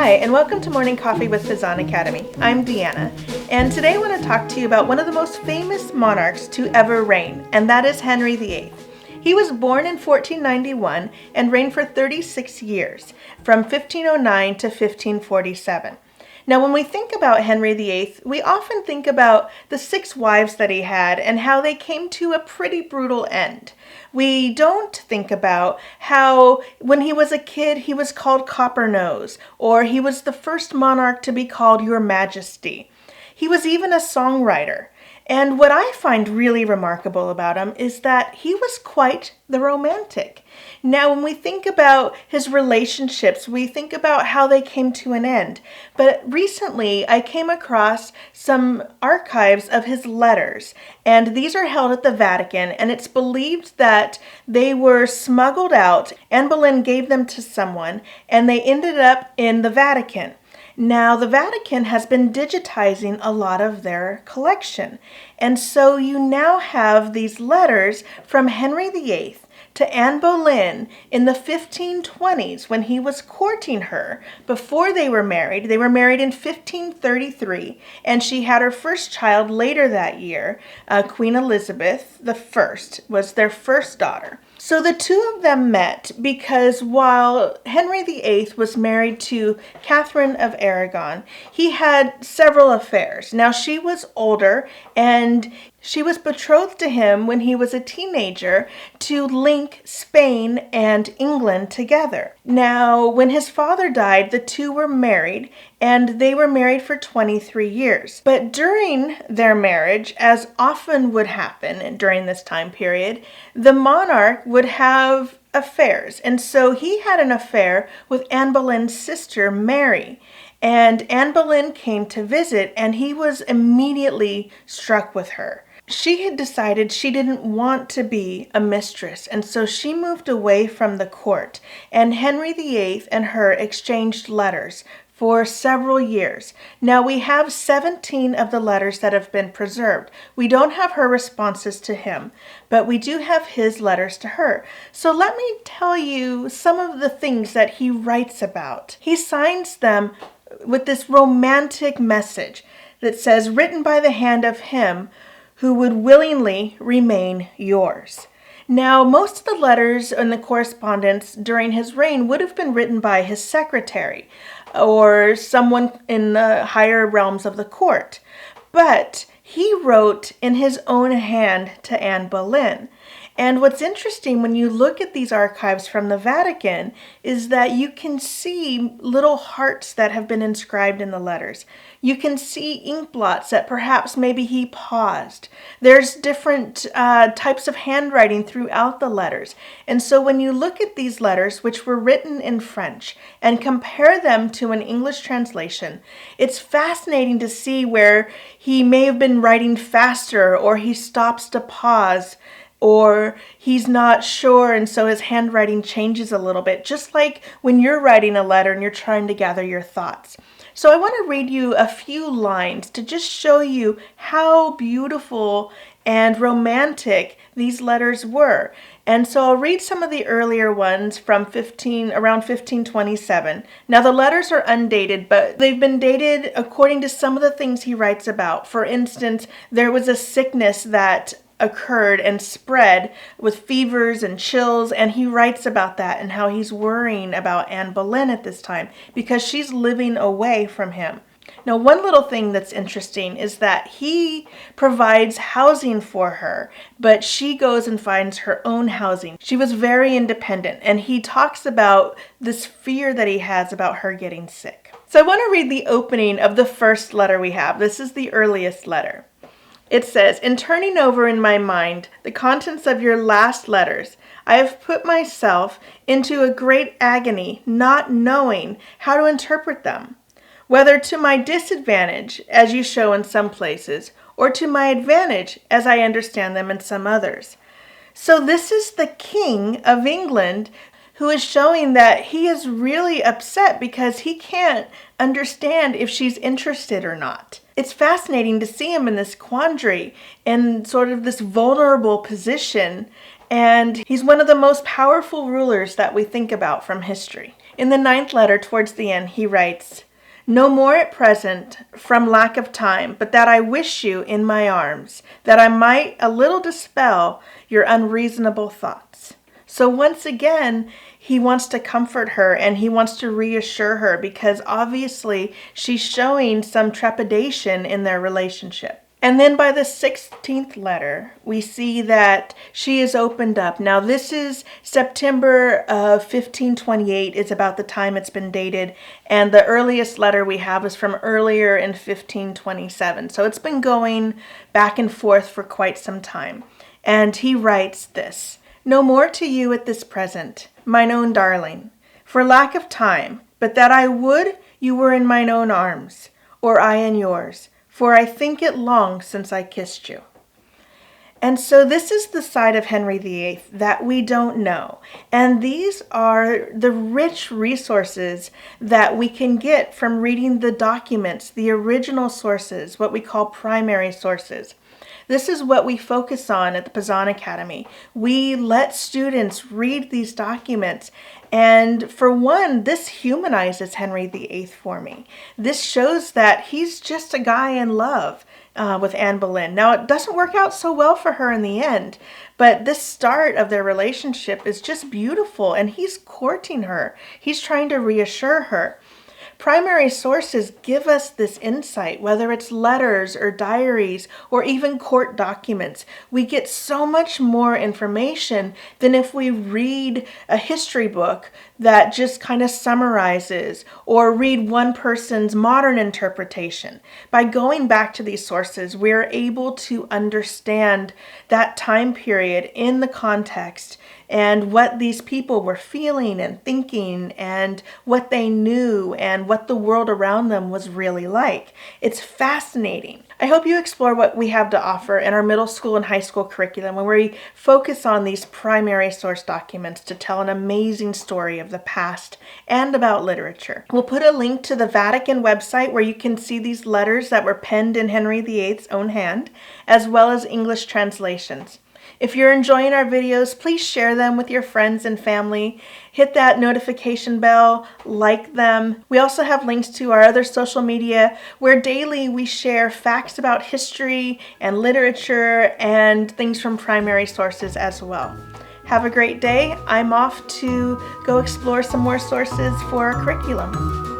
Hi, and welcome to Morning Coffee with Fazan Academy. I'm Deanna, and today I want to talk to you about one of the most famous monarchs to ever reign, and that is Henry VIII. He was born in 1491 and reigned for 36 years, from 1509 to 1547. Now, when we think about Henry VIII, we often think about the 6 wives that he had and how they came to a pretty brutal end. We don't think about how when he was a kid he was called Copper Nose, or he was the first monarch to be called Your Majesty. He was even a songwriter. And what I find really remarkable about him is that he was quite the romantic. Now, when we think about his relationships, we think about how they came to an end. But recently, I came across some archives of his letters, and these are held at the Vatican, and it's believed that they were smuggled out. Anne Boleyn gave them to someone, and they ended up in the Vatican. Now, the Vatican has been digitizing a lot of their collection, and so you now have these letters from Henry VIII to Anne Boleyn in the 1520s when he was courting her before they were married. They were married in 1533, and she had her first child later that year. Queen Elizabeth I was their first daughter. So the two of them met because while Henry VIII was married to Catherine of Aragon, he had several affairs. Now, she was older, and she was betrothed to him when he was a teenager to link Spain and England together. Now, when his father died, the two were married, and they were married for 23 years. But during their marriage, as often would happen during this time period, the monarch would have affairs. And so he had an affair with Anne Boleyn's sister, Mary. And Anne Boleyn came to visit, and he was immediately struck with her. She had decided she didn't want to be a mistress, and so she moved away from the court, and Henry VIII and her exchanged letters for several years. Now, we have 17 of the letters that have been preserved. We don't have her responses to him, but we do have his letters to her. So let me tell you some of the things that he writes about. He signs them with this romantic message that says, "Written by the hand of him who would willingly remain yours." Now, most of the letters and the correspondence during his reign would have been written by his secretary or someone in the higher realms of the court. But he wrote in his own hand to Anne Boleyn. And what's interesting when you look at these archives from the Vatican is that you can see little hearts that have been inscribed in the letters. You can see ink blots that perhaps maybe he paused. There's different types of handwriting throughout the letters. And so when you look at these letters, which were written in French, and compare them to an English translation, it's fascinating to see where he may have been writing faster, or he stops to pause, or he's not sure, and so his handwriting changes a little bit, just like when you're writing a letter and you're trying to gather your thoughts. So I want to read you a few lines to just show you how beautiful and romantic these letters were. And so I'll read some of the earlier ones from around 1527. Now, the letters are undated, but they've been dated according to some of the things he writes about. For instance, there was a sickness that occurred and spread with fevers and chills, and he writes about that and how he's worrying about Anne Boleyn at this time because she's living away from him. Now, one little thing that's interesting is that he provides housing for her, but she goes and finds her own housing. She was very independent, and he talks about this fear that he has about her getting sick. So I want to read the opening of the first letter we have. This is the earliest letter. It says, "In turning over in my mind the contents of your last letters, I have put myself into a great agony, not knowing how to interpret them, whether to my disadvantage, as you show in some places, or to my advantage, as I understand them in some others." So this is the King of England who is showing that he is really upset because he can't understand if she's interested or not. It's fascinating to see him in this quandary and sort of this vulnerable position, and he's one of the most powerful rulers that we think about from history. In the 9th letter, towards the end, he writes, "No more at present, from lack of time, but that I wish you in my arms, that I might a little dispel your unreasonable thoughts." So once again, he wants to comfort her and he wants to reassure her because obviously she's showing some trepidation in their relationship. And then by the 16th letter, we see that she is opened up. Now this is September of 1528 is about the time it's been dated. And the earliest letter we have is from earlier in 1527. So it's been going back and forth for quite some time. And he writes this, "No more to you at this present, mine own darling, for lack of time, but that I would you were in mine own arms, or I in yours, for I think it long since I kissed you." And so this is the side of Henry VIII that we don't know. And these are the rich resources that we can get from reading the documents, the original sources, what we call primary sources. This is what we focus on at the Pizan Academy. We let students read these documents. And for one, this humanizes Henry VIII for me. This shows that he's just a guy in love with Anne Boleyn. Now, it doesn't work out so well for her in the end, but this start of their relationship is just beautiful, and he's courting her. He's trying to reassure her. Primary sources give us this insight, whether it's letters or diaries or even court documents. We get so much more information than if we read a history book that just kind of summarizes or read one person's modern interpretation. By going back to these sources, we're able to understand that time period in the context and what these people were feeling and thinking and what they knew and what the world around them was really like. It's fascinating. I hope you explore what we have to offer in our middle school and high school curriculum where we focus on these primary source documents to tell an amazing story of the past and about literature. We'll put a link to the Vatican website where you can see these letters that were penned in Henry VIII's own hand, as well as English translations. If you're enjoying our videos, please share them with your friends and family. Hit that notification bell, like them. We also have links to our other social media where daily we share facts about history and literature and things from primary sources as well. Have a great day. I'm off to go explore some more sources for our curriculum.